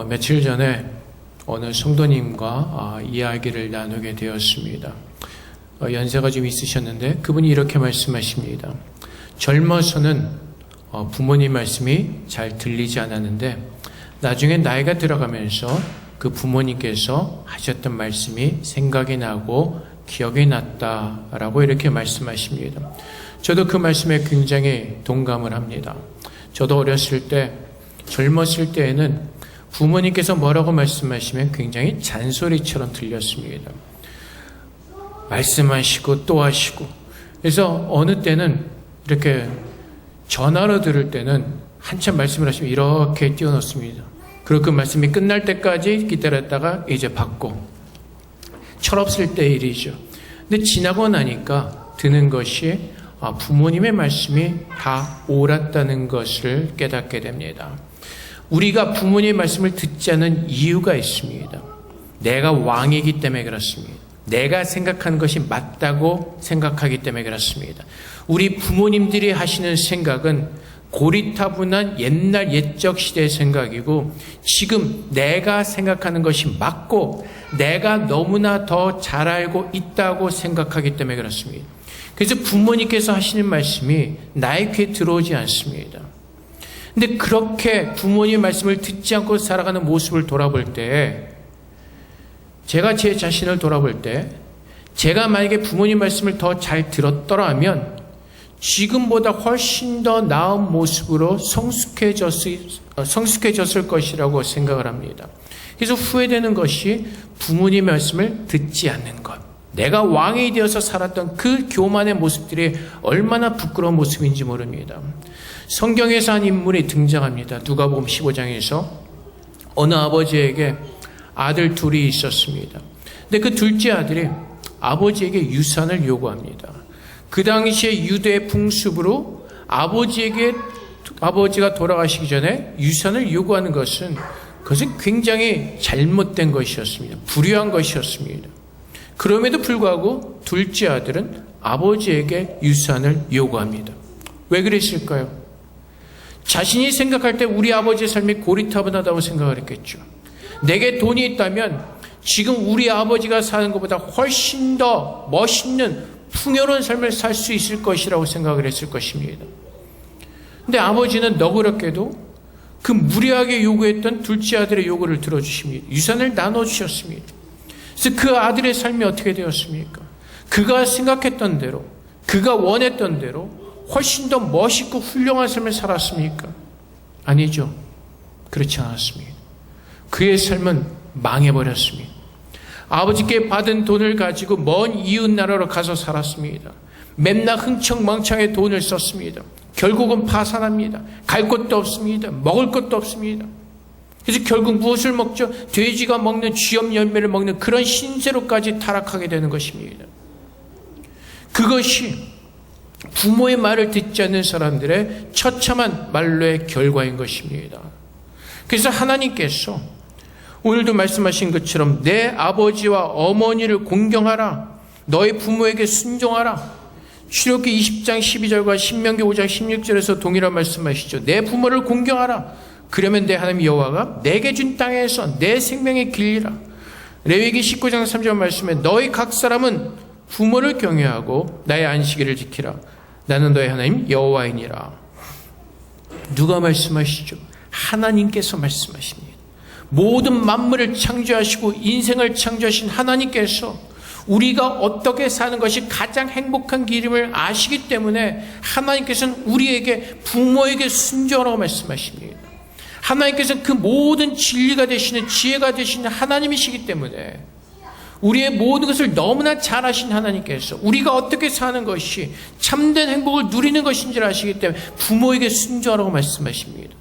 며칠 전에 어느 성도님과 이야기를 나누게 되었습니다. 연세가 좀 있으셨는데 그분이 이렇게 말씀하십니다. 젊어서는 부모님 말씀이 잘 들리지 않았는데 나중에 나이가 들어가면서 그 부모님께서 하셨던 말씀이 생각이 나고 기억이 났다라고 이렇게 말씀하십니다. 저도 그 말씀에 굉장히 동감을 합니다. 저도 어렸을 때, 젊었을 때에는 부모님께서 뭐라고 말씀하시면 굉장히 잔소리처럼 들렸습니다. 말씀하시고 또 하시고. 그래서 어느 때는 이렇게 전화로 들을 때는 한참 말씀을 하시면 이렇게 띄워놓습니다. 그리고 그 말씀이 끝날 때까지 기다렸다가 이제 받고. 철없을 때의 일이죠. 근데 지나고 나니까 드는 것이 부모님의 말씀이 다 옳았다는 것을 깨닫게 됩니다. 우리가 부모님의 말씀을 듣지 않은 이유가 있습니다. 내가 왕이기 때문에 그렇습니다. 내가 생각하는 것이 맞다고 생각하기 때문에 그렇습니다. 우리 부모님들이 하시는 생각은 고리타분한 옛날 옛적 시대의 생각이고 지금 내가 생각하는 것이 맞고 내가 너무나 더 잘 알고 있다고 생각하기 때문에 그렇습니다. 그래서 부모님께서 하시는 말씀이 나의 귀에 들어오지 않습니다. 근데 그렇게 부모님의 말씀을 듣지 않고 살아가는 모습을 돌아볼 때 제가 제 자신을 돌아볼 때 제가 만약에 부모님 말씀을 더 잘 들었더라면 지금보다 훨씬 더 나은 모습으로 성숙해졌을 것이라고 생각을 합니다. 그래서 후회되는 것이 부모님 말씀을 듣지 않는 것. 내가 왕이 되어서 살았던 그 교만의 모습들이 얼마나 부끄러운 모습인지 모릅니다. 성경에서 한 인물이 등장합니다. 누가복음 15장에서 어느 아버지에게 아들 둘이 있었습니다. 근데 그 둘째 아들이 아버지에게 유산을 요구합니다. 그 당시에 유대의 풍습으로 아버지가 돌아가시기 전에 유산을 요구하는 것은 그것은 굉장히 잘못된 것이었습니다. 불의한 것이었습니다. 그럼에도 불구하고 둘째 아들은 아버지에게 유산을 요구합니다. 왜 그랬을까요? 자신이 생각할 때 우리 아버지의 삶이 고리타분하다고 생각을 했겠죠. 내게 돈이 있다면 지금 우리 아버지가 사는 것보다 훨씬 더 멋있는 풍요로운 삶을 살 수 있을 것이라고 생각을 했을 것입니다. 근데 아버지는 너그럽게도 그 무리하게 요구했던 둘째 아들의 요구를 들어주십니다. 유산을 나눠주셨습니다. 그래서 그 아들의 삶이 어떻게 되었습니까? 그가 생각했던 대로, 그가 원했던 대로 훨씬 더 멋있고 훌륭한 삶을 살았습니까? 아니죠. 그렇지 않았습니다. 그의 삶은 망해버렸습니다. 아버지께 받은 돈을 가지고 먼 이웃 나라로 가서 살았습니다. 맨날 흥청망청의 돈을 썼습니다. 결국은 파산합니다. 갈 곳도 없습니다. 먹을 것도 없습니다. 그래서 결국 무엇을 먹죠? 돼지가 먹는 쥐염 열매를 먹는 그런 신세로까지 타락하게 되는 것입니다. 그것이 부모의 말을 듣지 않는 사람들의 처참한 만로의 결과인 것입니다. 그래서 하나님께서 오늘도 말씀하신 것처럼 내 아버지와 어머니를 공경하라. 너희 부모에게 순종하라. 출애굽기 20장 12절과 신명기 5장 16절에서 동일한 말씀하시죠. 내 부모를 공경하라. 그러면 내 하나님 여호와가 내게 준 땅에서 내 생명의 길이라. 레위기 19장 3절 말씀에 너희 각 사람은 부모를 경외하고 나의 안식일을 지키라. 나는 너희 하나님 여호와이니라. 누가 말씀하시죠? 하나님께서 말씀하십니다. 모든 만물을 창조하시고 인생을 창조하신 하나님께서 우리가 어떻게 사는 것이 가장 행복한 길임을 아시기 때문에 하나님께서는 우리에게 부모에게 순종하라고 말씀하십니다. 하나님께서는 그 모든 진리가 되시는 지혜가 되시는 하나님이시기 때문에 우리의 모든 것을 너무나 잘 아신 하나님께서 우리가 어떻게 사는 것이 참된 행복을 누리는 것인지를 아시기 때문에 부모에게 순종하라고 말씀하십니다.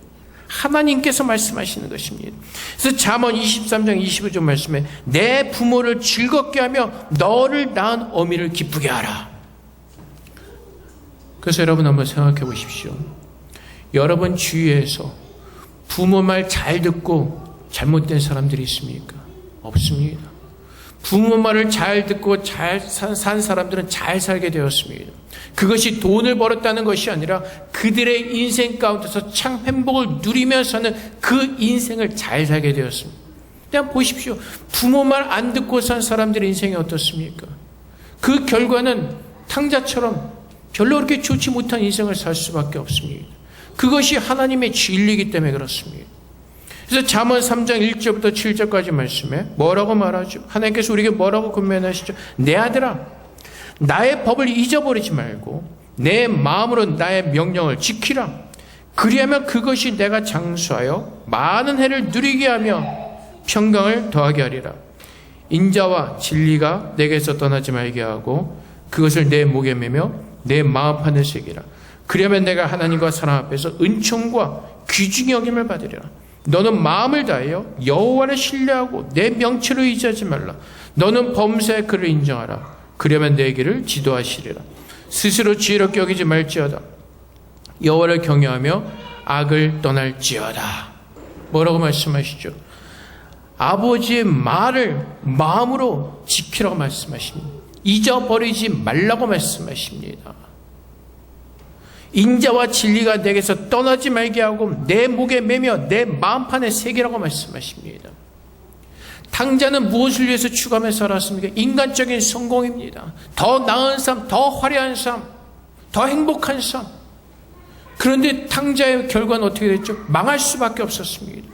하나님께서 말씀하시는 것입니다. 그래서 잠언 23장 25절 말씀에 내 부모를 즐겁게 하며 너를 낳은 어미를 기쁘게 하라. 그래서 여러분 한번 생각해 보십시오. 여러분 주위에서 부모 말 잘 듣고 잘못된 사람들이 있습니까? 없습니다. 부모 말을 잘 듣고 잘 산 사람들은 잘 살게 되었습니다. 그것이 돈을 벌었다는 것이 아니라 그들의 인생 가운데서 참 행복을 누리며 사는 그 인생을 잘 살게 되었습니다. 그냥 보십시오. 부모 말 안 듣고 산 사람들의 인생이 어떻습니까? 그 결과는 탕자처럼 별로 그렇게 좋지 못한 인생을 살 수밖에 없습니다. 그것이 하나님의 진리이기 때문에 그렇습니다. 그래서 잠언 3장 1절부터 7절까지 말씀에 뭐라고 말하죠? 하나님께서 우리에게 뭐라고 권면하시죠? 내 아들아, 나의 법을 잊어버리지 말고 내 마음으로 나의 명령을 지키라. 그리하면 그것이 내가 장수하여 많은 해를 누리게 하며 평강을 더하게 하리라. 인자와 진리가 내게서 떠나지 말게 하고 그것을 내 목에 매며 내 마음판에 새기라. 그러면 내가 하나님과 사람 앞에서 은총과 귀중히 여김을 받으리라. 너는 마음을 다하여 여호와를 신뢰하고 내 명체로 의지하지 말라. 너는 범사의 그를 인정하라. 그러면 내 길을 지도하시리라. 스스로 지혜롭게 여기지 말지어다. 여호와를 경외하며 악을 떠날지어다. 뭐라고 말씀하시죠? 아버지의 말을 마음으로 지키라고 말씀하십니다. 잊어버리지 말라고 말씀하십니다. 인자와 진리가 내게서 떠나지 말게 하고 내 목에 매며 내 마음판에 새기라고 말씀하십니다. 탕자는 무엇을 위해서 추구하며 살았습니까? 인간적인 성공입니다. 더 나은 삶, 더 화려한 삶, 더 행복한 삶. 그런데 탕자의 결과는 어떻게 됐죠? 망할 수밖에 없었습니다.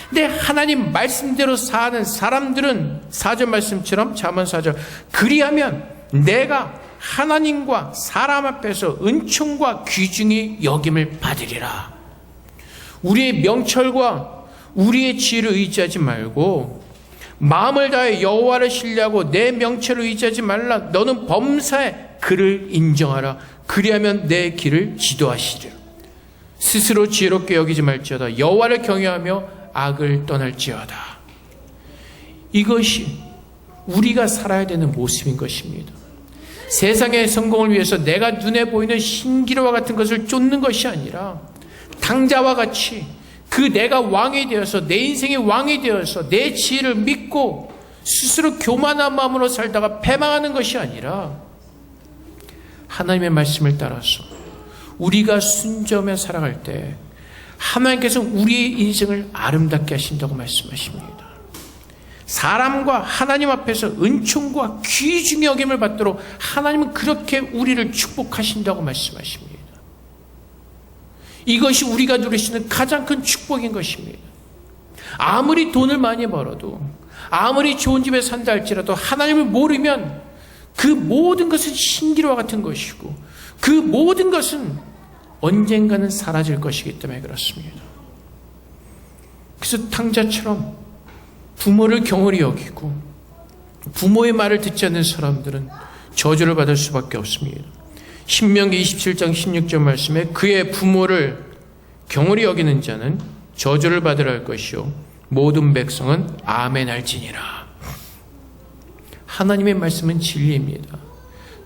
근데 하나님 말씀대로 사는 사람들은 4절 말씀처럼 잠언 4절 그리하면 내가 하나님과 사람 앞에서 은총과 귀중히 여김을 받으리라. 우리의 명철과 우리의 지혜를 의지하지 말고 마음을 다해 여호와를 신뢰하고 내 명철을 의지하지 말라. 너는 범사에 그를 인정하라. 그리하면 내 길을 지도하시리라. 스스로 지혜롭게 여기지 말지어다. 여호와를 경외하며 악을 떠날지어다. 이것이 우리가 살아야 되는 모습인 것입니다. 세상의 성공을 위해서 내가 눈에 보이는 신기루와 같은 것을 쫓는 것이 아니라 탕자와 같이 그 내가 왕이 되어서 내 인생의 왕이 되어서 내 지혜를 믿고 스스로 교만한 마음으로 살다가 패망하는 것이 아니라 하나님의 말씀을 따라서 우리가 순종하며 살아갈 때 하나님께서 우리의 인생을 아름답게 하신다고 말씀하십니다. 사람과 하나님 앞에서 은총과 귀중히 여김을 받도록 하나님은 그렇게 우리를 축복하신다고 말씀하십니다. 이것이 우리가 누릴 수 있는 가장 큰 축복인 것입니다. 아무리 돈을 많이 벌어도 아무리 좋은 집에 산다 할지라도 하나님을 모르면 그 모든 것은 신기루와 같은 것이고 그 모든 것은 언젠가는 사라질 것이기 때문에 그렇습니다. 그래서 탕자처럼 부모를 경홀히 여기고 부모의 말을 듣지 않는 사람들은 저주를 받을 수밖에 없습니다. 신명기 27장 16절 말씀에 그의 부모를 경홀히 여기는 자는 저주를 받으라 할 것이요 모든 백성은 아멘 할지니라. 하나님의 말씀은 진리입니다.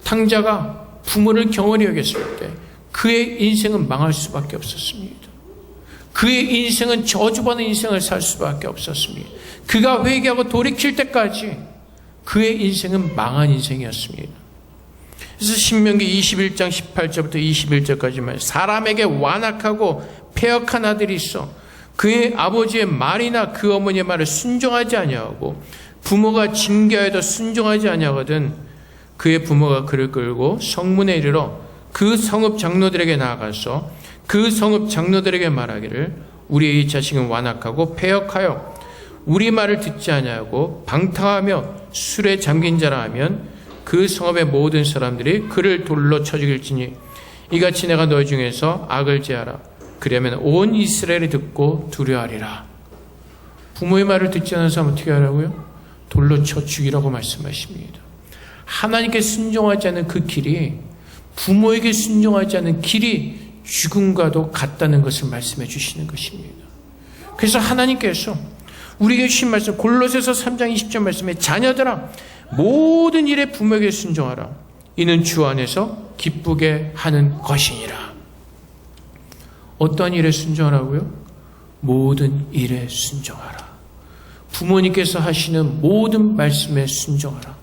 탕자가 부모를 경홀히 여겼을 때 그의 인생은 망할 수밖에 없었습니다. 그의 인생은 저주받는 인생을 살 수밖에 없었습니다. 그가 회개하고 돌이킬 때까지 그의 인생은 망한 인생이었습니다. 그래서 신명기 21장 18절부터 21절까지 말 사람에게 완악하고 패역한 아들이 있어 그의 아버지의 말이나 그 어머니의 말을 순종하지 아니하고 부모가 징계하여도 순종하지 아니하거든 그의 부모가 그를 끌고 성문에 이르러 그 성읍 장로들에게 나아가서 그 성읍 장로들에게 말하기를 우리의 이 자식은 완악하고 패역하여 우리 말을 듣지 아니하고 방탕하며 술에 잠긴 자라 하면 그 성읍의 모든 사람들이 그를 돌로 쳐 죽일지니 이같이 내가 너희 중에서 악을 제하라. 그러면 온 이스라엘이 듣고 두려워하리라. 부모의 말을 듣지 않는 사람은 어떻게 하라고요? 돌로 쳐 죽이라고 말씀하십니다. 하나님께 순종하지 않는 그 길이 부모에게 순종하지 않는 길이 죽음과도 같다는 것을 말씀해 주시는 것입니다. 그래서 하나님께서 우리에게 주신 말씀 골로새서 3장 20절 말씀에 자녀들아 모든 일에 부모에게 순종하라. 이는 주 안에서 기쁘게 하는 것이니라. 어떠한 일에 순종하라고요? 모든 일에 순종하라. 부모님께서 하시는 모든 말씀에 순종하라.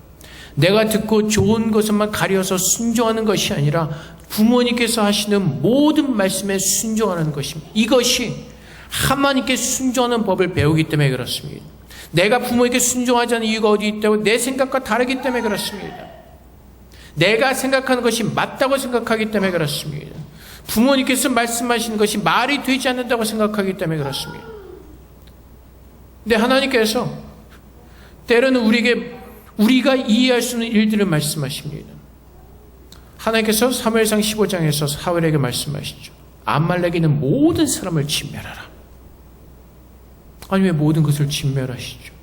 내가 듣고 좋은 것만 가려서 순종하는 것이 아니라 부모님께서 하시는 모든 말씀에 순종하는 것입니다. 이것이 하나님께 순종하는 법을 배우기 때문에 그렇습니다. 내가 부모에게 순종하지 않는 이유가 어디 있다고? 내 생각과 다르기 때문에 그렇습니다. 내가 생각하는 것이 맞다고 생각하기 때문에 그렇습니다. 부모님께서 말씀하시는 것이 말이 되지 않는다고 생각하기 때문에 그렇습니다. 근데 하나님께서 때로는 우리가 이해할 수 있는 일들을 말씀하십니다. 하나님께서 사무엘상 15장에서 사울에게 말씀하시죠. 암말렉에는 모든 사람을 진멸하라. 아니 왜 모든 것을 진멸하시죠?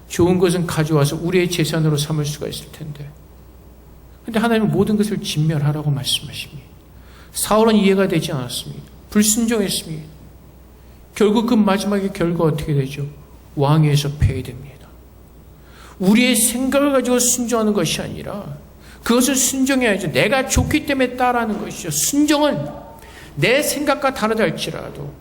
좋은 것은 가져와서 우리의 재산으로 삼을 수가 있을 텐데. 근데 하나님은 모든 것을 진멸하라고 말씀하십니다. 사울은 이해가 되지 않았습니다. 불순종했습니다. 결국 그 마지막에 결과가 어떻게 되죠? 왕위에서 폐위됩니다. 우리의 생각을 가지고 순종하는 것이 아니라 그것을 순종해야죠. 내가 좋기 때문에 따라하는 것이죠. 순종은 내 생각과 다르다 할지라도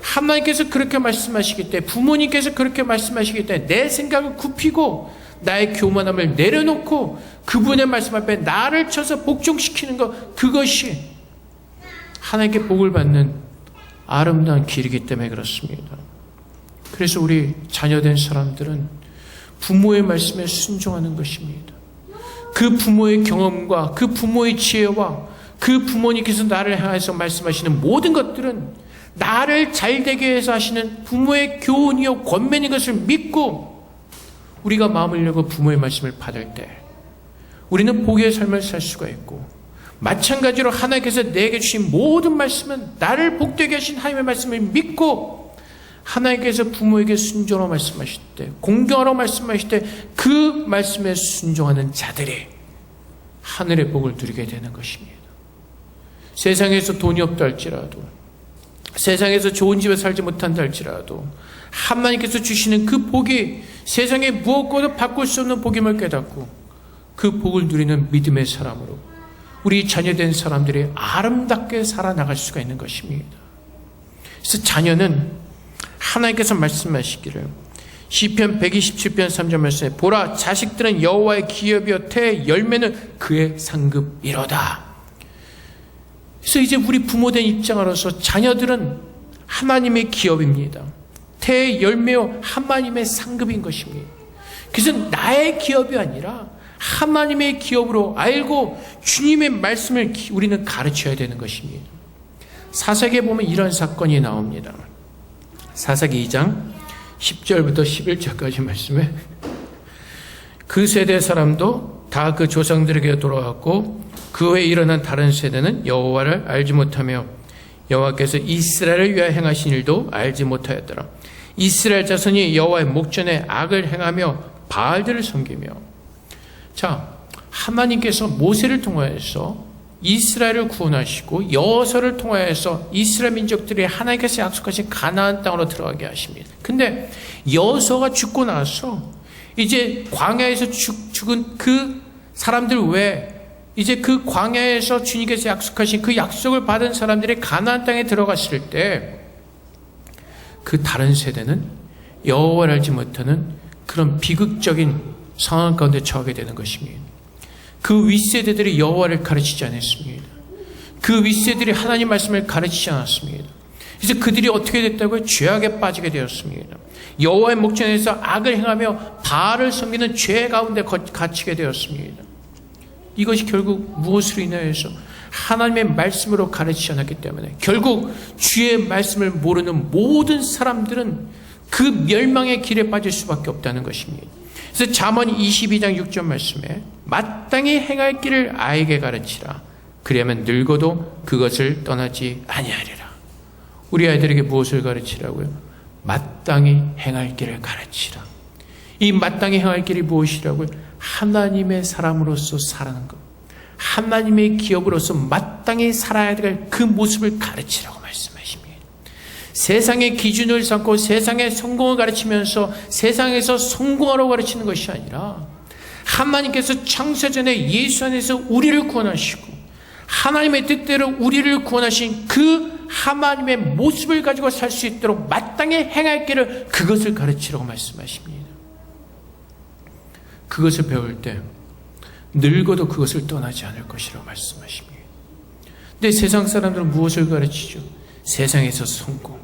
하나님께서 그렇게 말씀하시기 때문에, 부모님께서 그렇게 말씀하시기 때문에 내 생각을 굽히고 나의 교만함을 내려놓고 그분의 말씀 앞에 나를 쳐서 복종시키는 것, 그것이 하나님께 복을 받는 아름다운 길이기 때문에 그렇습니다. 그래서 우리 자녀된 사람들은 부모의 말씀에 순종하는 것입니다. 그 부모의 경험과 그 부모의 지혜와 그 부모님께서 나를 향해서 말씀하시는 모든 것들은 나를 잘되게 위해서 하시는 부모의 교훈이요 권면인 것을 믿고 우리가 마음을 열고 부모의 말씀을 받을 때 우리는 복의 삶을 살 수가 있고, 마찬가지로 하나님께서 내게 주신 모든 말씀은 나를 복되게 하신 하나님의 말씀을 믿고 하나님께서 부모에게 순종하라고 말씀하실 때, 공경하라고 말씀하실 때 그 말씀에 순종하는 자들이 하늘의 복을 누리게 되는 것입니다. 세상에서 돈이 없다 할지라도, 세상에서 좋은 집에 살지 못한다 할지라도 하나님께서 주시는 그 복이 세상에 무엇과도 바꿀 수 없는 복임을 깨닫고 그 복을 누리는 믿음의 사람으로 우리 자녀된 사람들이 아름답게 살아나갈 수가 있는 것입니다. 그래서 자녀는 하나님께서 말씀하시기를 시편 127편 3절 말씀에 보라, 자식들은 여호와의 기업이요 태의 열매는 그의 상급이로다. 그래서 이제 우리 부모된 입장으로서 자녀들은 하나님의 기업입니다. 태의 열매요 하나님의 상급인 것입니다. 그래서 나의 기업이 아니라 하나님의 기업으로 알고 주님의 말씀을 우리는 가르쳐야 되는 것입니다. 사사기에 보면 이런 사건이 나옵니다. 사사기 2장 10절부터 11절까지 말씀에 그 세대 사람도 다 그 조상들에게 돌아왔고 그 후에 일어난 다른 세대는 여호와를 알지 못하며 여호와께서 이스라엘을 위하여 행하신 일도 알지 못하였더라. 이스라엘 자손이 여호와의 목전에 악을 행하며 바알들을 섬기며. 자, 하나님께서 모세를 통하여서 이스라엘을 구원하시고 여호수아를 통하여서 이스라엘 민족들이 하나님께서 약속하신 가나안 땅으로 들어가게 하십니다. 근데 여호수아가 죽고 나서 이제 광야에서 죽은 그 사람들 외에 이제 그 광야에서 주님께서 약속하신 그 약속을 받은 사람들이 가나안 땅에 들어갔을 때 그 다른 세대는 여호와를 알지 못하는 그런 비극적인 상황 가운데 처하게 되는 것입니다. 그 윗세대들이 여호와를 가르치지 않았습니다. 그 윗세대들이 하나님 말씀을 가르치지 않았습니다. 그래서 그들이 어떻게 됐다고요? 죄악에 빠지게 되었습니다. 여호와의 목전에서 악을 행하며 바알을 섬기는 죄 가운데 갇히게 되었습니다. 이것이 결국 무엇으로 인하여서 하나님의 말씀으로 가르치지 않았기 때문에 결국 주의 말씀을 모르는 모든 사람들은 그 멸망의 길에 빠질 수밖에 없다는 것입니다. 그래서 잠언 22장 6절 말씀에 마땅히 행할 길을 아이에게 가르치라. 그리하면 늙어도 그것을 떠나지 아니하리라. 우리 아이들에게 무엇을 가르치라고요? 마땅히 행할 길을 가르치라. 이 마땅히 행할 길이 무엇이라고요? 하나님의 사람으로서 살아가는 것, 하나님의 기업으로서 마땅히 살아야 될 그 모습을 가르치라고 말씀하십니다. 세상의 기준을 삼고 세상의 성공을 가르치면서 세상에서 성공하라고 가르치는 것이 아니라 하나님께서 창세전에 예수 안에서 우리를 구원하시고 하나님의 뜻대로 우리를 구원하신 그 하나님의 모습을 가지고 살 수 있도록 마땅히 행할 길을, 그것을 가르치라고 말씀하십니다. 그것을 배울 때 늙어도 그것을 떠나지 않을 것이라고 말씀하십니다. 근데 세상 사람들은 무엇을 가르치죠? 세상에서 성공,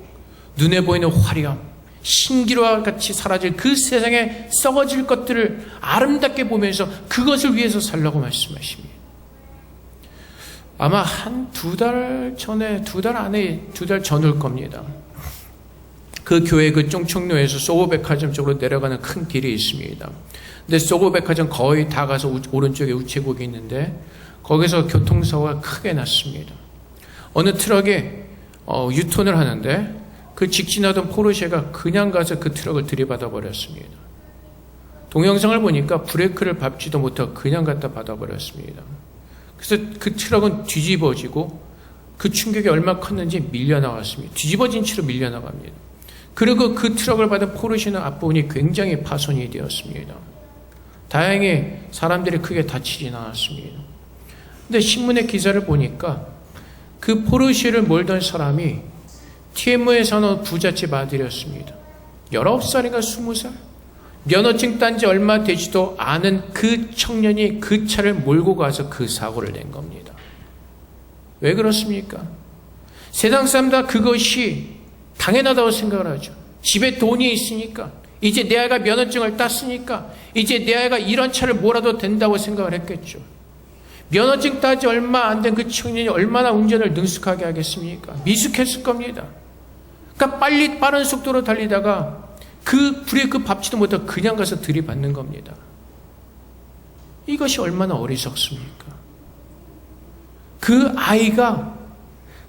눈에 보이는 화려함, 신기루와 같이 사라질 그 세상에 썩어질 것들을 아름답게 보면서 그것을 위해서 살라고 말씀하십니다. 아마 한 2달 전에, 2달 전일 겁니다. 그 교회 그 쫑청로에서 소고백화점 쪽으로 내려가는 큰 길이 있습니다. 근데 소고백화점 거의 다 가서 오른쪽에 우체국이 있는데 거기서 교통사고가 크게 났습니다. 어느 트럭에 유턴을 하는데 그 직진하던 포르쉐가 그냥 가서 그 트럭을 들이받아 버렸습니다. 동영상을 보니까 브레이크를 밟지도 못하고 그냥 갖다 받아버렸습니다. 그래서 그 트럭은 뒤집어지고 그 충격이 얼마나 컸는지 밀려나갔습니다. 뒤집어진 채로 밀려나갑니다. 그리고 그 트럭을 받은 포르쉐는 앞부분이 굉장히 파손이 되었습니다. 다행히 사람들이 크게 다치진 않았습니다. 근데 신문의 기사를 보니까 그 포르쉐를 몰던 사람이 TM에 사는 부잣집 아들이었습니다. 19살인가 20살? 면허증 딴 지 얼마 되지도 않은 그 청년이 그 차를 몰고 가서 그 사고를 낸 겁니다. 왜 그렇습니까? 세상 사람 다 그것이 당연하다고 생각을 하죠. 집에 돈이 있으니까, 이제 내 아이가 면허증을 땄으니까 이제 내 아이가 이런 차를 몰아도 된다고 생각을 했겠죠. 면허증 따지 얼마 안 된 그 청년이 얼마나 운전을 능숙하게 하겠습니까? 미숙했을 겁니다. 그러니까 빠른 속도로 달리다가 그 브레이크 밟지도 못하고 그냥 가서 들이받는 겁니다. 이것이 얼마나 어리석습니까? 그 아이가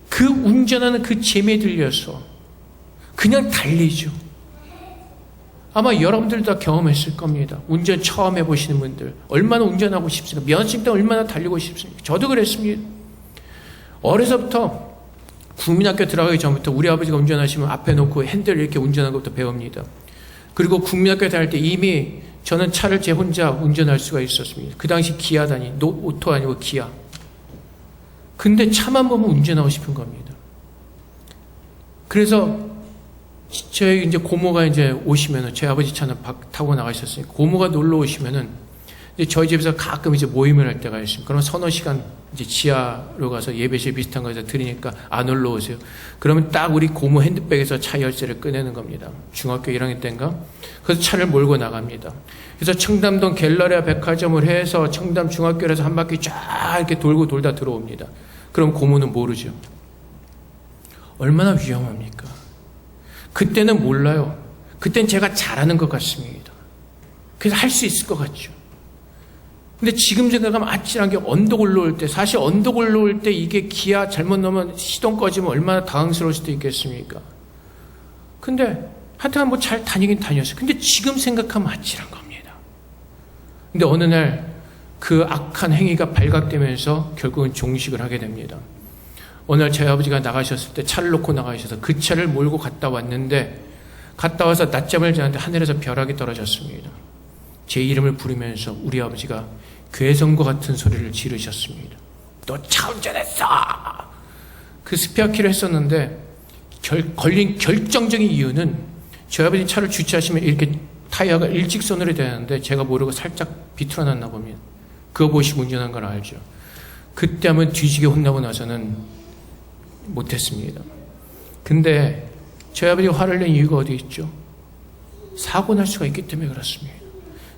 그 운전하는 그 재미에 들려서 그냥 달리죠. 아마 여러분들도 다 경험했을 겁니다. 운전 처음 해보시는 분들 얼마나 운전하고 싶습니까? 면허증 때문에 얼마나 달리고 싶습니까? 저도 그랬습니다. 어려서부터 국민학교 들어가기 전부터 우리 아버지가 운전하시면 앞에 놓고 핸들 이렇게 운전하는 것부터 배웁니다. 그리고 국민학교 다닐 때 이미 저는 차를 제 혼자 운전할 수가 있었습니다. 그 당시 기아다니, 오토 아니고 기아. 근데 차만 보면 운전하고 싶은 겁니다. 그래서 저희 이제 고모가 이제 오시면은 제 아버지 차는 타고 나가셨으니까 고모가 놀러 오시면은 이제 저희 집에서 가끔 이제 모임을 할 때가 있습니다. 그럼 서너 시간 이제 지하로 가서 예배실 비슷한 거에서 드리니까 안 올라오세요. 그러면 딱 우리 고모 핸드백에서 차 열쇠를 꺼내는 겁니다. 중학교 1학년 때인가? 그래서 차를 몰고 나갑니다. 그래서 청담동 갤러리아 백화점을 해서 청담 중학교에서 한 바퀴 쫙 이렇게 돌고 돌다 들어옵니다. 그럼 고모는 모르죠. 얼마나 위험합니까? 그때는 몰라요. 그땐 제가 잘하는 것 같습니다. 그래서 할 수 있을 것 같죠. 근데 지금 생각하면 아찔한 게 언덕 올라올 때, 사실 언덕 올라올 때 이게 기아 잘못 넣으면 시동 꺼지면 얼마나 당황스러울 수도 있겠습니까? 근데 하여튼 뭐 잘 다니긴 다녔어요. 근데 지금 생각하면 아찔한 겁니다. 근데 어느 날 그 악한 행위가 발각되면서 결국은 종식을 하게 됩니다. 어느 날 저희 아버지가 나가셨을 때 차를 놓고 나가셔서 그 차를 몰고 갔다 왔는데 갔다 와서 낮잠을 자는데 하늘에서 벼락이 떨어졌습니다. 제 이름을 부르면서 우리 아버지가 괴성과 같은 소리를 지르셨습니다. 너 차 운전했어! 그 스페어키를 했었는데 걸린 결정적인 이유는 저희 아버지 차를 주차하시면 이렇게 타이어가 일직선으로 되는데 제가 모르고 살짝 비틀어놨나 봅니다. 그거 보시고 운전한 걸 알죠. 그때 한번 뒤지게 혼나고 나서는 못했습니다. 근데 저희 아버지가 화를 낸 이유가 어디 있죠? 사고 날 수가 있기 때문에 그렇습니다.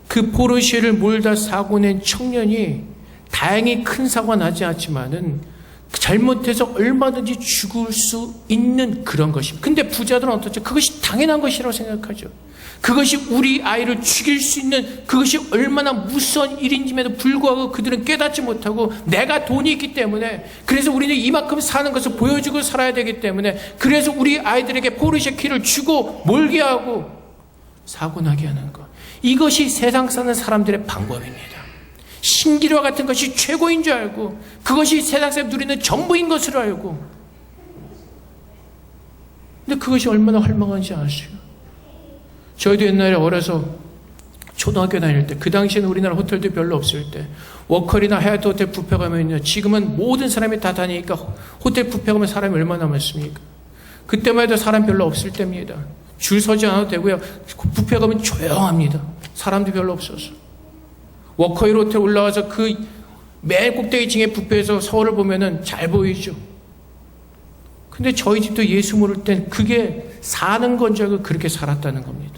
그 포르쉐를 몰다 사고 낸 청년이 다행히 큰 사고가 나지 않지만은 잘못해서 얼마든지 죽을 수 있는 그런 것입니다. 근데 부자들은 어떻죠? 그것이 당연한 것이라고 생각하죠. 그것이 우리 아이를 죽일 수 있는 그것이 얼마나 무서운 일인지에도 불구하고 그들은 깨닫지 못하고 내가 돈이 있기 때문에 그래서 우리는 이만큼 사는 것을 보여주고 살아야 되기 때문에 그래서 우리 아이들에게 포르쉐 키를 주고 몰게 하고 사고 나게 하는 것. 이것이 세상 사는 사람들의 방법입니다. 신기루와 같은 것이 최고인 줄 알고 그것이 세상 사람 누리는 전부인 것으로 알고 근데 그것이 얼마나 활망한지 아세요? 저희도 옛날에 어려서 초등학교 다닐 때 그 당시에는 우리나라 호텔도 별로 없을 때 워커리나 하얏트 호텔 뷔페 가면요 지금은 모든 사람이 다 다니니까 호텔 뷔페 가면 사람이 얼마나 많습니까? 그때만 해도 사람 별로 없을 때입니다. 줄 서지 않아도 되고요 뷔페 가면 조용합니다. 사람도 별로 없어서 워커힐 호텔 올라와서 그 맨 꼭대기층에 뷔페에서 서울을 보면은 잘 보이죠. 근데 저희 집도 예수 모를 땐 그게 사는 건 줄 알고 그렇게 살았다는 겁니다.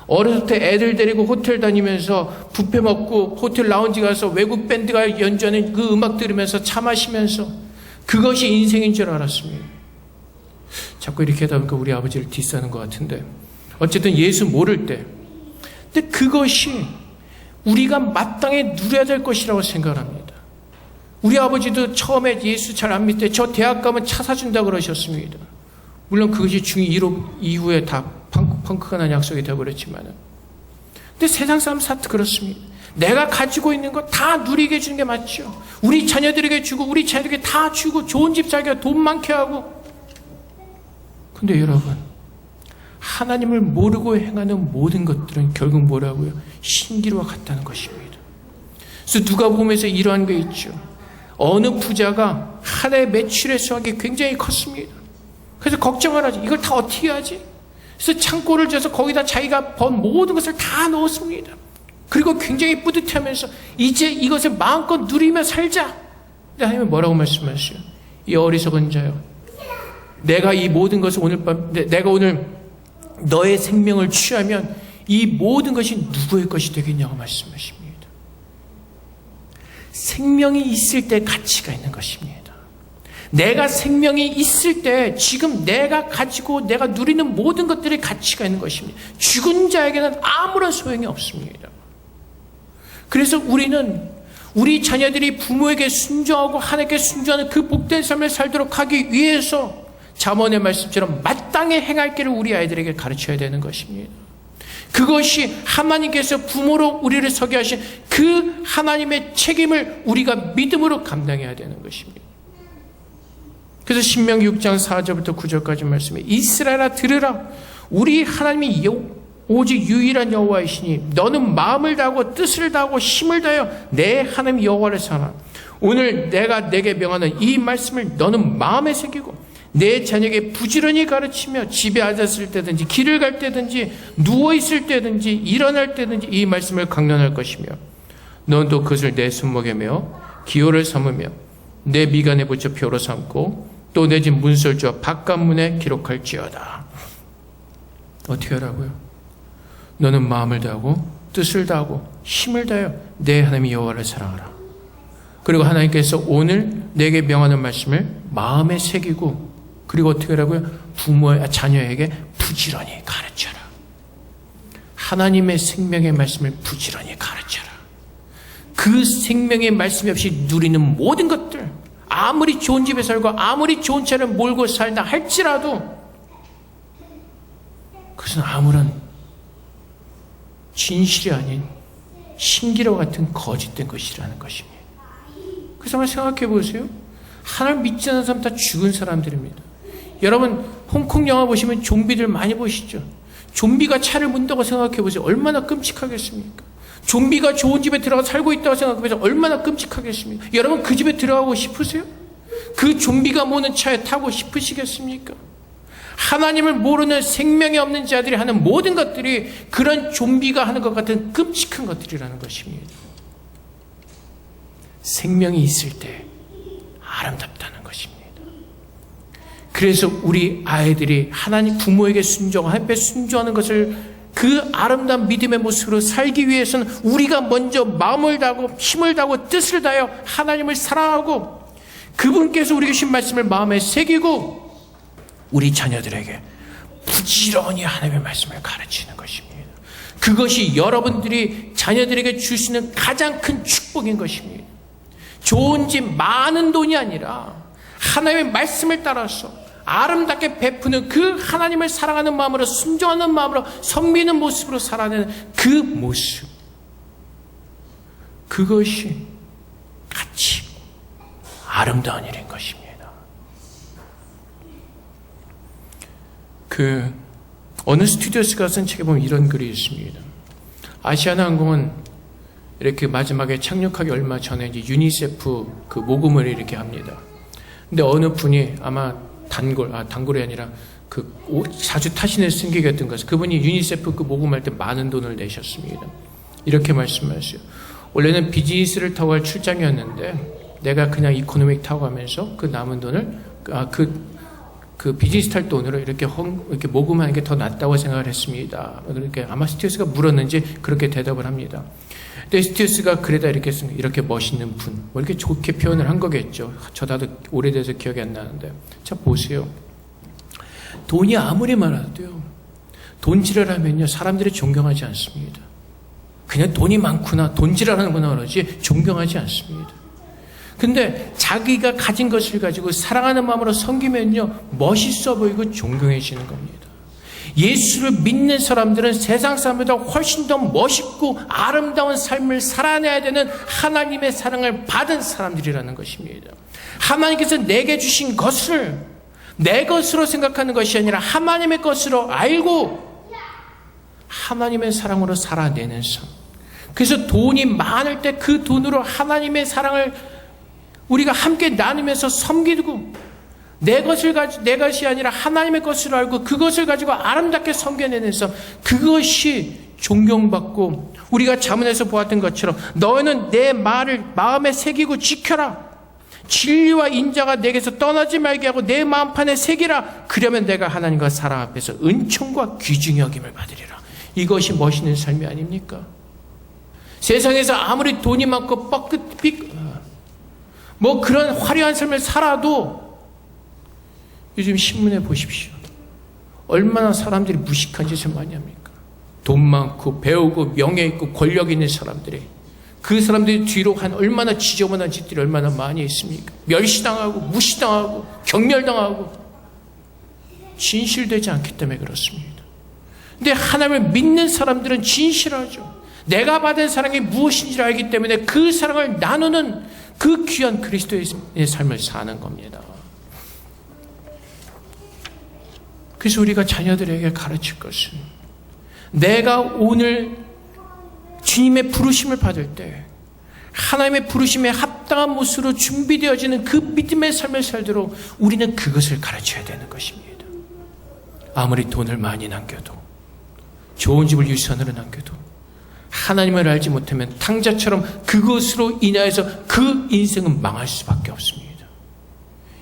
어렸을 때 애들 데리고 호텔 다니면서 뷔페 먹고 호텔 라운지 가서 외국 밴드가 연주하는 그 음악 들으면서 차 마시면서 그것이 인생인 줄 알았습니다. 자꾸 이렇게 하다 보니까 우리 아버지를 디스하는 것 같은데, 어쨌든 예수 모를 때, 근데 그것이 우리가 마땅히 누려야 될 것이라고 생각합니다. 우리 아버지도 처음에 예수 잘 안 믿을 때 저 대학 가면 차 사준다 그러셨습니다. 물론 그것이 중2 이후에 다 펑크가 난 약속이 되어버렸지만, 근데 세상 사람 다 그렇습니다. 내가 가지고 있는 거 다 누리게 해주는 게 맞죠. 우리 자녀들에게 주고 우리 자녀들에게 다 주고 좋은 집 살게 하고 돈 많게 하고. 근데 여러분, 하나님을 모르고 행하는 모든 것들은 결국 뭐라고요? 신기루와 같다는 것입니다. 그래서 누가복음에서 이러한 게 있죠. 어느 부자가 한 해 매출의 수확이 굉장히 컸습니다. 그래서 걱정을 하지. 이걸 다 어떻게 하지? 그래서 창고를 져서 거기다 자기가 번 모든 것을 다 넣었습니다. 그리고 굉장히 뿌듯해하면서 이제 이것을 마음껏 누리며 살자. 하나님은 뭐라고 말씀하셔요? 이 어리석은 자요, 내가 이 모든 것을 오늘 밤, 내가 오늘 너의 생명을 취하면 이 모든 것이 누구의 것이 되겠냐고 말씀하십니다. 생명이 있을 때 가치가 있는 것입니다. 내가 생명이 있을 때 지금 내가 가지고 내가 누리는 모든 것들이 가치가 있는 것입니다. 죽은 자에게는 아무런 소용이 없습니다. 그래서 우리는 우리 자녀들이 부모에게 순종하고 하나님께 순종하는 그 복된 삶을 살도록 하기 위해서 잠언의 말씀처럼 마땅히 행할 길을 우리 아이들에게 가르쳐야 되는 것입니다. 그것이 하나님께서 부모로 우리를 서게 하신 그 하나님의 책임을 우리가 믿음으로 감당해야 되는 것입니다. 그래서 신명기 6장 4절부터 9절까지 말씀에 이스라엘아 들으라, 우리 하나님이 오직 유일한 여호와이시니 너는 마음을 다하고 뜻을 다하고 힘을 다하여 내 하나님 여호와를 사랑하라. 오늘 내가 내게 명하는 이 말씀을 너는 마음에 새기고 내 자녀에게 부지런히 가르치며 집에 앉았을 때든지 길을 갈 때든지 누워있을 때든지 일어날 때든지 이 말씀을 강론할 것이며 넌 또 그것을 내 손목에 메어 기호를 삼으며 내 미간에 붙여 표로 삼고 또 내 집 문설주와 바깥문에 기록할지어다. 어떻게 하라고요? 너는 마음을 다하고 뜻을 다하고 힘을 다하여 내 하나님 여호와를 사랑하라. 그리고 하나님께서 오늘 내게 명하는 말씀을 마음에 새기고 그리고 어떻게 하라고요? 자녀에게 부지런히 가르쳐라. 하나님의 생명의 말씀을 부지런히 가르쳐라. 그 생명의 말씀이 없이 누리는 모든 것들, 아무리 좋은 집에 살고 아무리 좋은 차를 몰고 살다 할지라도 그것은 아무런 진실이 아닌 신기로 같은 거짓된 것이라는 것입니다. 그래서 한번 생각해 보세요. 하나님 믿지 않는 사람 다 죽은 사람들입니다. 여러분 홍콩 영화 보시면 좀비들 많이 보시죠. 좀비가 차를 문다고 생각해 보세요. 얼마나 끔찍하겠습니까? 좀비가 좋은 집에 들어가 살고 있다고 생각해 보세요. 얼마나 끔찍하겠습니까? 여러분 그 집에 들어가고 싶으세요? 그 좀비가 모는 차에 타고 싶으시겠습니까? 하나님을 모르는 생명이 없는 자들이 하는 모든 것들이 그런 좀비가 하는 것 같은 끔찍한 것들이라는 것입니다. 생명이 있을 때 아름답다는 것입니다. 그래서 우리 아이들이 하나님 부모에게 하나님께 순종하는 것을 그 아름다운 믿음의 모습으로 살기 위해서는 우리가 먼저 마음을 다하고 힘을 다하고 뜻을 다하여 하나님을 사랑하고 그분께서 우리에게 주신 말씀을 마음에 새기고 우리 자녀들에게 부지런히 하나님의 말씀을 가르치는 것입니다. 그것이 여러분들이 자녀들에게 주시는 가장 큰 축복인 것입니다. 좋은 집 많은 돈이 아니라 하나님의 말씀을 따라서 아름답게 베푸는 그 하나님을 사랑하는 마음으로 순종하는 마음으로 섬기는 모습으로 살아내는 그 모습, 그것이 가치 있고 아름다운 일인 것입니다. 어느 스튜디오스가 쓴 책에 보면 이런 글이 있습니다. 아시아나항공은 이렇게 마지막에 착륙하기 얼마 전에 이제 유니세프 그 모금을 이렇게 합니다. 근데 어느 분이 아마 단골이 아니라 자주 타시는 승객이었던 것을 그분이 유니세프 그 모금할 때 많은 돈을 내셨습니다. 이렇게 말씀하세요. 원래는 비즈니스를 타고 갈 출장이었는데 내가 그냥 이코노믹 타고 가면서 그 남은 돈을 그 비즈니스 탈 돈으로 이렇게 모금하는 게 더 낫다고 생각을 했습니다. 그렇게 아마 스튜어스가 물었는지 그렇게 대답을 합니다. 근데 스튜어스가 그래다 이렇게 멋있는 분, 뭐 이렇게 좋게 표현을 한 거겠죠. 저도 오래돼서 기억이 안 나는데. 자, 보세요. 돈이 아무리 많아도요, 돈질을 하면요, 사람들이 존경하지 않습니다. 그냥 돈이 많구나, 돈질을 하는구나 그러지 존경하지 않습니다. 근데 자기가 가진 것을 가지고 사랑하는 마음으로 섬기면요, 멋있어 보이고 존경해지는 겁니다. 예수를 믿는 사람들은 세상 사람보다 훨씬 더 멋있고 아름다운 삶을 살아내야 되는 하나님의 사랑을 받은 사람들이라는 것입니다. 하나님께서 내게 주신 것을 내 것으로 생각하는 것이 아니라 하나님의 것으로 알고 하나님의 사랑으로 살아내는 삶. 그래서 돈이 많을 때 그 돈으로 하나님의 사랑을 우리가 함께 나누면서 섬기고 내 것이 아니라 하나님의 것으로 알고 그것을 가지고 아름답게 섬겨내는 삶, 그것이 존경받고 우리가 자문에서 보았던 것처럼 너희는 내 말을 마음에 새기고 지켜라. 진리와 인자가 내게서 떠나지 말게 하고 내 마음판에 새기라. 그러면 내가 하나님과 사람 앞에서 은총과 귀중히 여김을 받으리라. 이것이 멋있는 삶이 아닙니까? 세상에서 아무리 돈이 많고 뭐 그런 화려한 삶을 살아도 요즘 신문에 보십시오. 얼마나 사람들이 무식한 짓을 많이 합니까? 돈 많고 배우고 명예 있고 권력 있는 사람들이, 그 사람들이 뒤로 한 얼마나 지저분한 짓들이 얼마나 많이 있습니까? 멸시당하고 무시당하고 경멸당하고 진실되지 않기 때문에 그렇습니다. 근데 하나님을 믿는 사람들은 진실하죠. 내가 받은 사랑이 무엇인지를 알기 때문에 그 사랑을 나누는 그 귀한 그리스도의 삶을 사는 겁니다. 그래서 우리가 자녀들에게 가르칠 것은 내가 오늘 주님의 부르심을 받을 때 하나님의 부르심에 합당한 모습으로 준비되어지는 그 믿음의 삶을 살도록 우리는 그것을 가르쳐야 되는 것입니다. 아무리 돈을 많이 남겨도, 좋은 집을 유산으로 남겨도 하나님을 알지 못하면 탕자처럼 그것으로 인하여서 그 인생은 망할 수밖에 없습니다.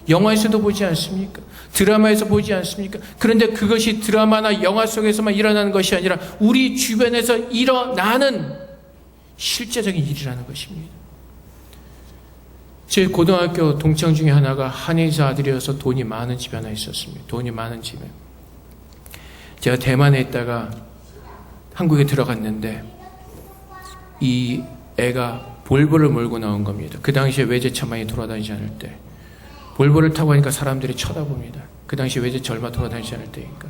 영화에서도 보지 않습니까? 드라마에서 보지 않습니까? 그런데 그것이 드라마나 영화 속에서만 일어나는 것이 아니라 우리 주변에서 일어나는 실제적인 일이라는 것입니다. 제 고등학교 동창 중에 하나가 한의사 아들이어서 돈이 많은 집에 하나 있었습니다. 돈이 많은 집에. 제가 대만에 있다가 한국에 들어갔는데 이 애가 볼보를 몰고 나온 겁니다. 그 당시에 외제차 많이 돌아다니지 않을 때 볼보를 타고 하니까 사람들이 쳐다봅니다. 그 당시에 외제차 얼마 돌아다니지 않을 때니까.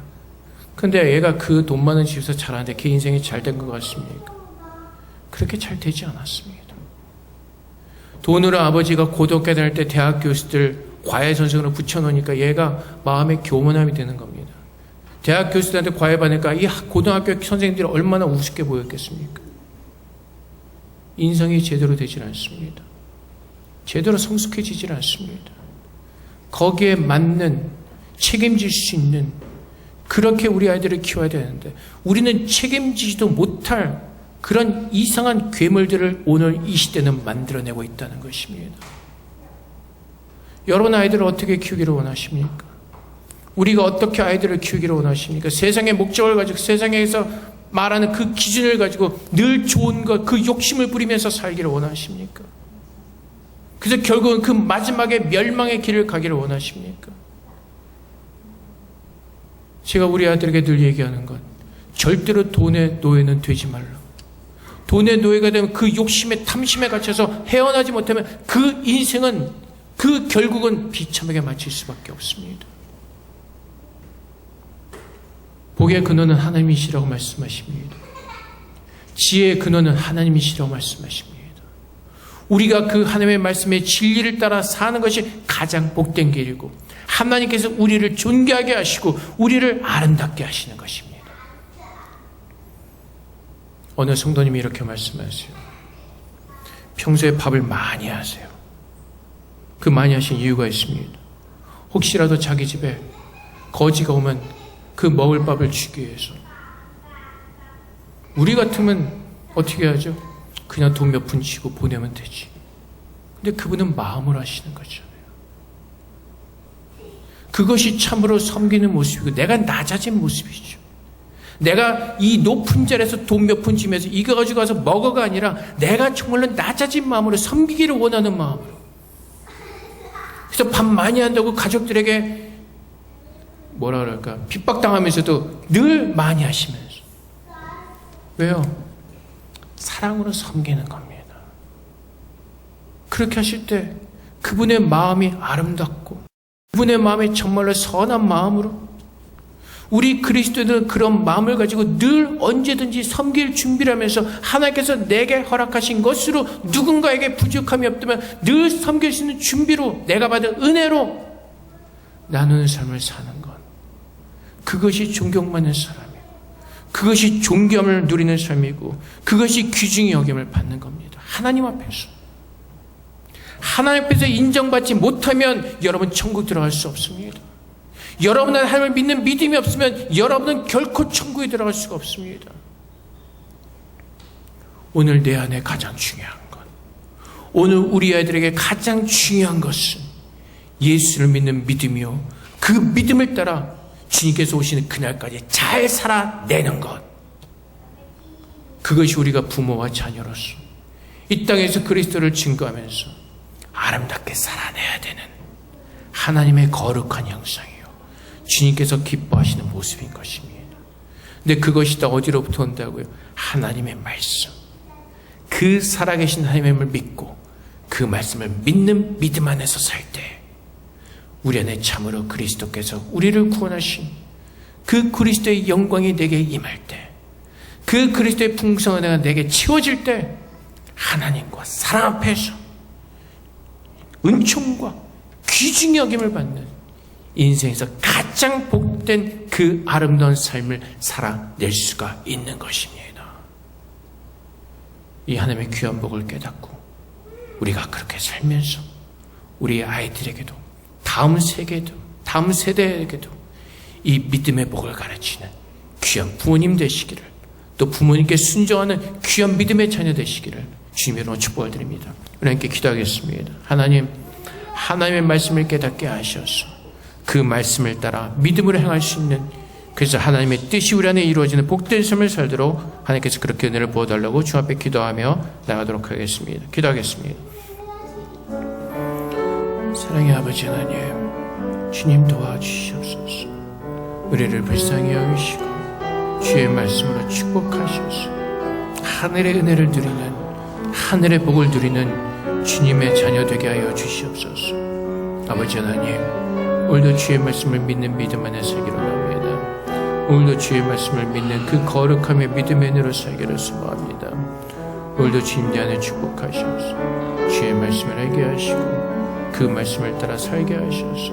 근데 얘가 그 돈 많은 집에서 자라는데 걔 인생이 잘 된 것 같습니까? 그렇게 잘 되지 않았습니다. 돈으로 아버지가 고등학교 다닐 때 대학 교수들 과외 선생으로 붙여놓으니까 얘가 마음에 교만함이 되는 겁니다. 대학 교수들한테 과외 받으니까 이 고등학교 선생님들이 얼마나 우습게 보였겠습니까? 인성이 제대로 되질 않습니다. 제대로 성숙해지질 않습니다. 거기에 맞는 책임질 수 있는, 그렇게 우리 아이들을 키워야 되는데 우리는 책임지지도 못할 그런 이상한 괴물들을 오늘 이 시대는 만들어내고 있다는 것입니다. 여러분 아이들을 어떻게 키우기를 원하십니까? 우리가 어떻게 아이들을 키우기를 원하십니까? 세상의 목적을 가지고 세상에서 말하는 그 기준을 가지고 늘 좋은 것, 그 욕심을 부리면서 살기를 원하십니까? 그래서 결국은 그 마지막에 멸망의 길을 가기를 원하십니까? 제가 우리 아들에게 늘 얘기하는 건 절대로 돈의 노예는 되지 말라. 돈의 노예가 되면 그 욕심에 탐심에 갇혀서 헤어나지 못하면 그 인생은, 그 결국은 비참하게 마칠 수밖에 없습니다. 복의 근원은 하나님이시라고 말씀하십니다. 지혜의 근원은 하나님이시라고 말씀하십니다. 우리가 그 하나님의 말씀의 진리를 따라 사는 것이 가장 복된 길이고 하나님께서 우리를 존귀하게 하시고 우리를 아름답게 하시는 것입니다. 어느 성도님이 이렇게 말씀하세요. 평소에 밥을 많이 하세요. 그 많이 하신 이유가 있습니다. 혹시라도 자기 집에 거지가 오면 그 먹을 밥을 주기 위해서. 우리 같으면 어떻게 하죠? 그냥 돈 몇 푼 치고 보내면 되지. 근데 그분은 마음을 하시는 거잖아요. 그것이 참으로 섬기는 모습이고 내가 낮아진 모습이죠. 내가 이 높은 자리에서 돈 몇 푼 주면서 이거 가지고 가서 먹어가 아니라 내가 정말로 낮아진 마음으로 섬기기를 원하는 마음으로. 그래서 밥 많이 한다고 가족들에게 뭐라 그럴까 핍박당하면서도 늘 많이 하시면서. 왜요? 사랑으로 섬기는 겁니다. 그렇게 하실 때 그분의 마음이 아름답고 그분의 마음이 정말로 선한 마음으로 우리 그리스도인들은 그런 마음을 가지고 늘 언제든지 섬길 준비를 하면서 하나님께서 내게 허락하신 것으로 누군가에게 부족함이 없다면 늘 섬길 수 있는 준비로 내가 받은 은혜로 나누는 삶을 사는 것. 그것이 존경받는 사람이고 그것이 존경을 누리는 삶이고 그것이 귀중히 여김을 받는 겁니다. 하나님 앞에서. 하나님 앞에서 인정받지 못하면 여러분 천국 들어갈 수 없습니다. 여러분은 하나님을 믿는 믿음이 없으면 여러분은 결코 천국에 들어갈 수가 없습니다. 오늘 내 안에 가장 중요한 것, 오늘 우리 아이들에게 가장 중요한 것은 예수를 믿는 믿음이요, 그 믿음을 따라 주님께서 오시는 그날까지 잘 살아내는 것. 그것이 우리가 부모와 자녀로서 이 땅에서 그리스도를 증거하면서 아름답게 살아내야 되는 하나님의 거룩한 형상이요, 주님께서 기뻐하시는 모습인 것입니다. 근데 그것이 다 어디로부터 온다고요? 하나님의 말씀. 그 살아계신 하나님을 믿고 그 말씀을 믿는 믿음 안에서 살 때 우리 안에 참으로 그리스도께서 우리를 구원하신 그 그리스도의 영광이 내게 임할 때, 그 그리스도의 풍성한 은혜가 내게 채워질 때 하나님과 사랑 앞에서 은총과 귀중히 여김을 받는 인생에서 가장 복된 그 아름다운 삶을 살아낼 수가 있는 것입니다. 이 하나님의 귀한 복을 깨닫고 우리가 그렇게 살면서 우리 아이들에게도 다음 세계도 다음 세대에게도 이 믿음의 복을 가르치는 귀한 부모님 되시기를, 또 부모님께 순종하는 귀한 믿음의 자녀 되시기를 주님의 이름으로 축복을 드립니다. 우리 함께 기도하겠습니다. 하나님, 하나님의 말씀을 깨닫게 하셔서 그 말씀을 따라 믿음으로 행할 수 있는, 그래서 하나님의 뜻이 우리 안에 이루어지는 복된 삶을 살도록 하나님께서 그렇게 은혜를 부어달라고 주 앞에 기도하며 나가도록 하겠습니다. 기도하겠습니다. 사랑의 아버지 하나님, 주님 도와주시옵소서. 우리를 불쌍히 여기시고 주의 말씀으로 축복하셔서 하늘의 은혜를 누리는, 하늘의 복을 누리는 주님의 자녀 되게 하여 주시옵소서. 아버지 하나님, 오늘도 주의 말씀을 믿는 믿음 안에 살기를 원합니다. 오늘도 주의 말씀을 믿는 그 거룩함의 믿음의 은혜로 살기를 소망합니다. 오늘도 주님 안에 축복하셔서 주의 말씀을 알게 하시고 그 말씀을 따라 살게 하셔서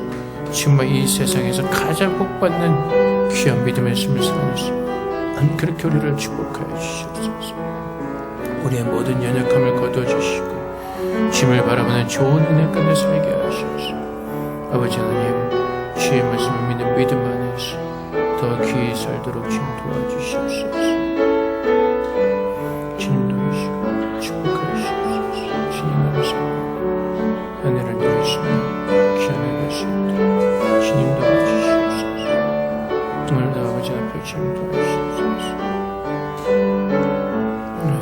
정말 이 세상에서 가장 복받는 귀한 믿음의 삶을 살아낼 수 있는 그렇게 우리를 축복하여 주시옵소서. 우리의 모든 연약함을 거둬주시고 주님을 바라보는 좋은 은혜 가운데 살게 하셔서 아버지 하나님, 주의 말씀을 믿는 믿음 안에서 더 귀히 살도록 주님 도와주시옵소서. 주님 도우시고 축복하시옵소서. 주님 감사합니다. 은혜를 누릴 수 있는 귀한 은혜가 수 있도록 주님 도와주시옵소서. 오늘도 아버지 앞에 주님 도와주시옵소서.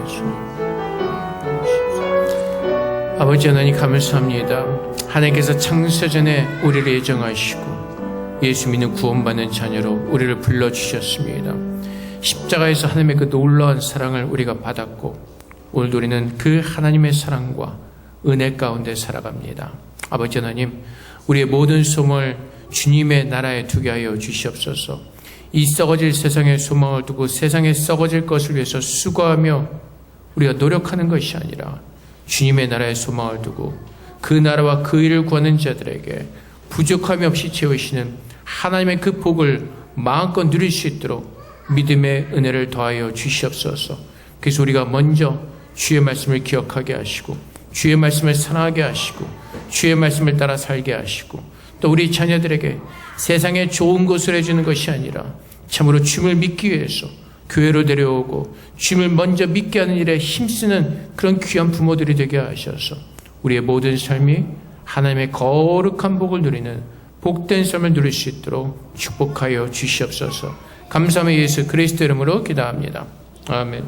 주님 아버지 하나님 감사합니다. 하나님께서 창세전에 우리를 예정하시고 예수 믿는 구원받는 자녀로 우리를 불러주셨습니다. 십자가에서 하나님의 그 놀라운 사랑을 우리가 받았고 오늘도 우리는 그 하나님의 사랑과 은혜 가운데 살아갑니다. 아버지 하나님, 우리의 모든 소망을 주님의 나라에 두게 하여 주시옵소서. 이 썩어질 세상에 소망을 두고 세상에 썩어질 것을 위해서 수고하며 우리가 노력하는 것이 아니라 주님의 나라에 소망을 두고 그 나라와 그 일을 구하는 자들에게 부족함이 없이 채우시는 하나님의 그 복을 마음껏 누릴 수 있도록 믿음의 은혜를 더하여 주시옵소서. 그래서 우리가 먼저 주의 말씀을 기억하게 하시고 주의 말씀을 사랑하게 하시고 주의 말씀을 따라 살게 하시고 또 우리 자녀들에게 세상에 좋은 것을 해주는 것이 아니라 참으로 주님을 믿기 위해서 교회로 데려오고 주님을 먼저 믿게 하는 일에 힘쓰는 그런 귀한 부모들이 되게 하셔서 우리의 모든 삶이 하나님의 거룩한 복을 누리는 복된 삶을 누릴 수 있도록 축복하여 주시옵소서. 감사함의 예수 그리스도 이름으로 기도합니다. 아멘.